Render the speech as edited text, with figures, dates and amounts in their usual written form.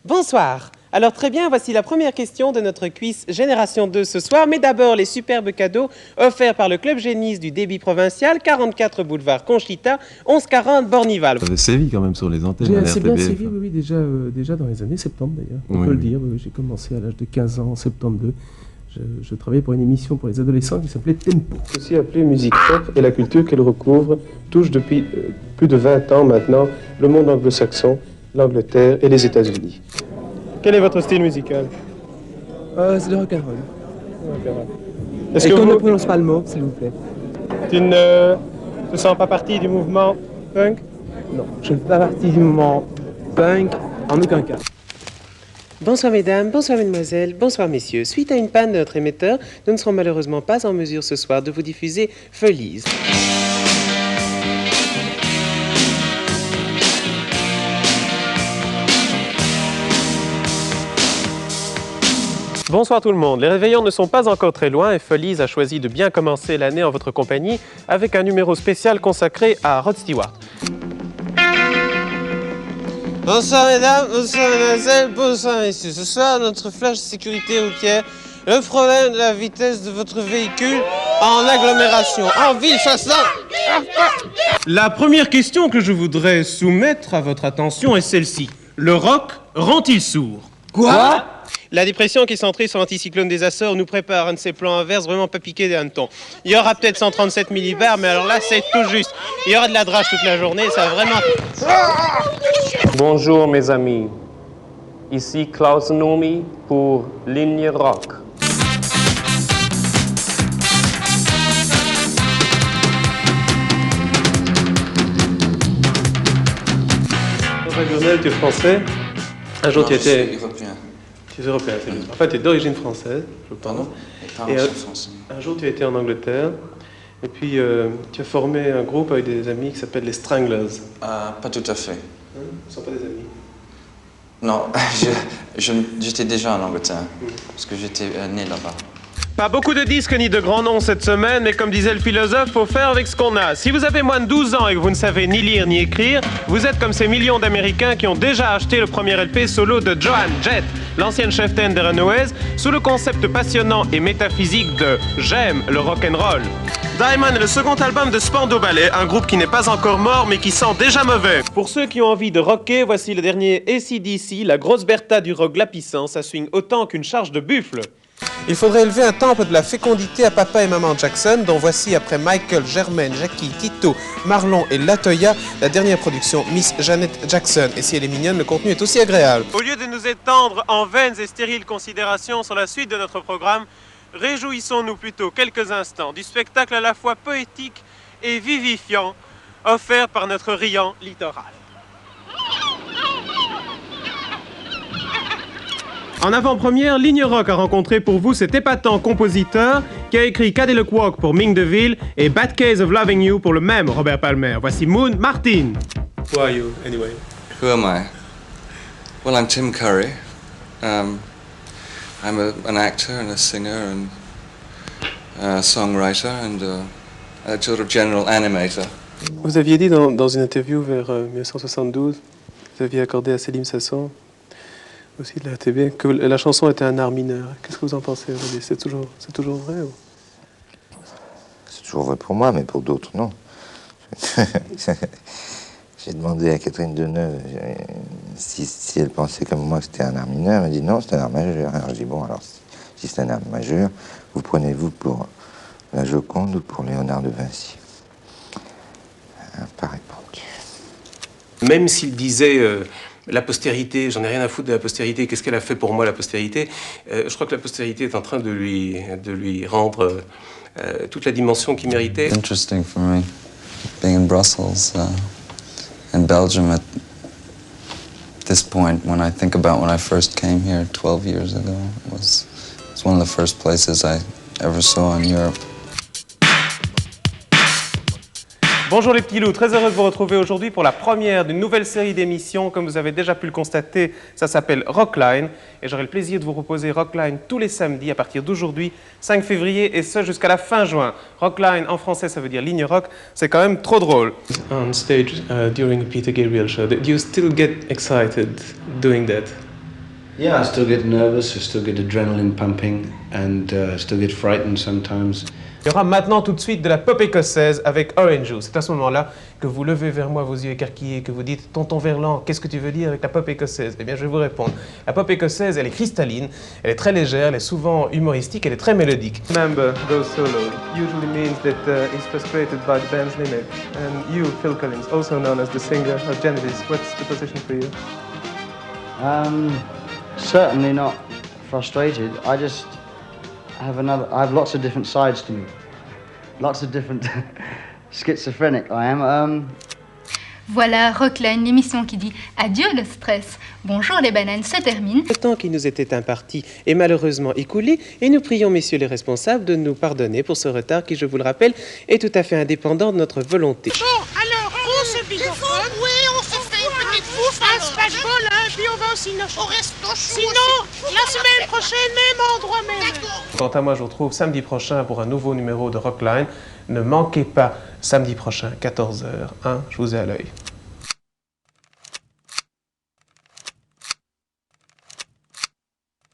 Bonsoir. Alors très bien, voici la première question de notre quiz Génération 2 ce soir. Mais d'abord, les superbes cadeaux offerts par le Club Génisse du débit provincial, 44 boulevard Conchita, 1140 Bornival. Ça avait sévi quand même sur les antennes. J'ai assez bien sévi, oui, déjà dans les années 70 d'ailleurs, on peut le dire. J'ai commencé à l'âge de 15 ans en 72. Je travaillais pour une émission pour les adolescents qui s'appelait Tempo. Aussi appelée musique pop, et la culture qu'elle recouvre touche depuis plus de 20 ans maintenant le monde anglo-saxon, l'Angleterre et les États-Unis. Quel est votre style musical? C'est le rock'n'roll. Est-ce Et que qu'on ne vous prononce pas le mot, s'il vous plaît. tu ne te sens pas partie du mouvement punk? Non, je ne fais pas partie du mouvement punk en aucun cas. Bonsoir mesdames, bonsoir mesdemoiselles, bonsoir messieurs. Suite à une panne de notre émetteur, nous ne serons malheureusement pas en mesure ce soir de vous diffuser Feliz. Bonsoir tout le monde, les réveillons ne sont pas encore très loin et Feliz a choisi de bien commencer l'année en votre compagnie avec un numéro spécial consacré à Rod Stewart. Bonsoir mesdames, bonsoir mesdemoiselles, bonsoir messieurs. Ce soir, notre flash sécurité routière, le problème de la vitesse de votre véhicule en agglomération, en ville, ça se lance. La première question que je voudrais soumettre à votre attention est celle-ci. Le rock rend-il sourd? Quoi? La dépression qui s'entrée sur l'anticyclone des Açores nous prépare un de ces plans inverses vraiment pas piqué des hannetons. Il y aura peut-être 137 millibars, mais alors là, c'est tout juste. Il y aura de la drache toute la journée, ça va vraiment... Bonjour mes amis, ici Klaus Nomi pour Ligne Rock. Lionel, tu es français? Un jour Non, tu étais... Je suis européen. Tu es européen, c'est juste. En fait, tu es d'origine française, je pense. Pardon? Mes parents Et sont français. un jour tu as été en Angleterre, et puis tu as formé un groupe avec des amis qui s'appellent les Stranglers. Pas tout à fait. Hein? Ils ne sont pas des amis. Non, j'étais déjà en Angleterre, parce que j'étais né là-bas. Pas beaucoup de disques ni de grands noms cette semaine, mais comme disait le philosophe, faut faire avec ce qu'on a. Si vous avez moins de 12 ans et que vous ne savez ni lire ni écrire, vous êtes comme ces millions d'Américains qui ont déjà acheté le premier LP solo de Joan Jett, l'ancienne cheftaine des Runaways, sous le concept passionnant et métaphysique de « J'aime le rock'n'roll ». Diamond est le second album de Spandau Ballet, un groupe qui n'est pas encore mort mais qui sent déjà mauvais. Pour ceux qui ont envie de rocker, voici le dernier AC/DC, la grosse Bertha du rock glapissant, ça swing autant qu'une charge de buffle. Il faudrait élever un temple de la fécondité à papa et maman Jackson, dont voici après Michael, Germaine, Jackie, Tito, Marlon et Latoya, la dernière production Miss Janet Jackson. Et si elle est mignonne, le contenu est aussi agréable. Au lieu de nous étendre en vaines et stériles considérations sur la suite de notre programme, réjouissons-nous plutôt quelques instants du spectacle à la fois poétique et vivifiant offert par notre riant littoral. En avant-première, Ligne Rock a rencontré pour vous cet épatant compositeur qui a écrit Cadillac Walk pour Ming DeVille et Bad Case of Loving You pour le même Robert Palmer. Voici Moon Martin. Who are you, anyway? Who am I? Well, I'm Tim Curry. I'm an actor and a singer and a songwriter and a sort of general animator. Vous aviez dit dans une interview vers 1972, vous aviez accordé à Céline Sasson, aussi de la RTB, que la chanson était un art mineur. Qu'est-ce que vous en pensez aujourd'hui? C'est toujours vrai ou... C'est toujours vrai pour moi, mais pour d'autres, non. J'ai demandé à Catherine Deneuve si elle pensait comme moi que c'était un art mineur. Elle m'a dit non, c'est un art majeur. Alors je dis bon, alors si c'est un art majeur, vous prenez-vous pour la Joconde ou pour Léonard de Vinci? Elle n'a pas répondu. Même s'il disait la postérité, j'en ai rien à foutre de la postérité, qu'est-ce qu'elle a fait pour moi la postérité, je crois que la postérité est en train de lui rendre toute la dimension qu'il méritait. Interesting for me, being in Brussels and Belgium at this point. When I think about when I first came here 12 years ago, it's one of the first places I ever saw in Europe. Bonjour les petits loups, très heureux de vous retrouver aujourd'hui pour la première d'une nouvelle série d'émissions. Comme vous avez déjà pu le constater, ça s'appelle Rockline. Et j'aurai le plaisir de vous proposer Rockline tous les samedis à partir d'aujourd'hui, 5 février, et ce jusqu'à la fin juin. Rockline en français, ça veut dire ligne rock, c'est quand même trop drôle. On stage during a Peter Gabriel show, do you still get excited doing that? Yeah, I still get nervous, I still get adrenaline pumping, and still get frightened sometimes. Il y aura maintenant tout de suite de la pop écossaise avec Orange Juice. C'est à ce moment-là que vous levez vers moi vos yeux écarquillés, que vous dites « Tonton Verlan, qu'est-ce que tu veux dire avec la pop écossaise ?» Eh bien, je vais vous répondre. La pop écossaise, elle est cristalline, elle est très légère, elle est souvent humoristique, elle est très mélodique. Member goes solo usually means that he's frustrated by the band's limit. And you, Phil Collins, also known as the singer of Genesis, what's the position for you? Certainly not frustrated. I have lots of different sides to me. Lots of different schizophrenic I am. Voilà Rockline, l'émission qui dit adieu le stress. Bonjour les bananes se termine. Le temps qui nous était imparti est malheureusement écoulé et nous prions messieurs les responsables de nous pardonner pour ce retard qui, je vous le rappelle, est tout à fait indépendant de notre volonté. Bon, alors, on se bigophone. Oui, on se fait une petite bouffe. Un spatchball, hein, puis on va au Cinoche. Au resto chou. Sinon, la semaine prochaine, même endroit, même. Quant à moi, je vous retrouve samedi prochain pour un nouveau numéro de Rockline. Ne manquez pas, samedi prochain, 14h, je vous ai à l'œil.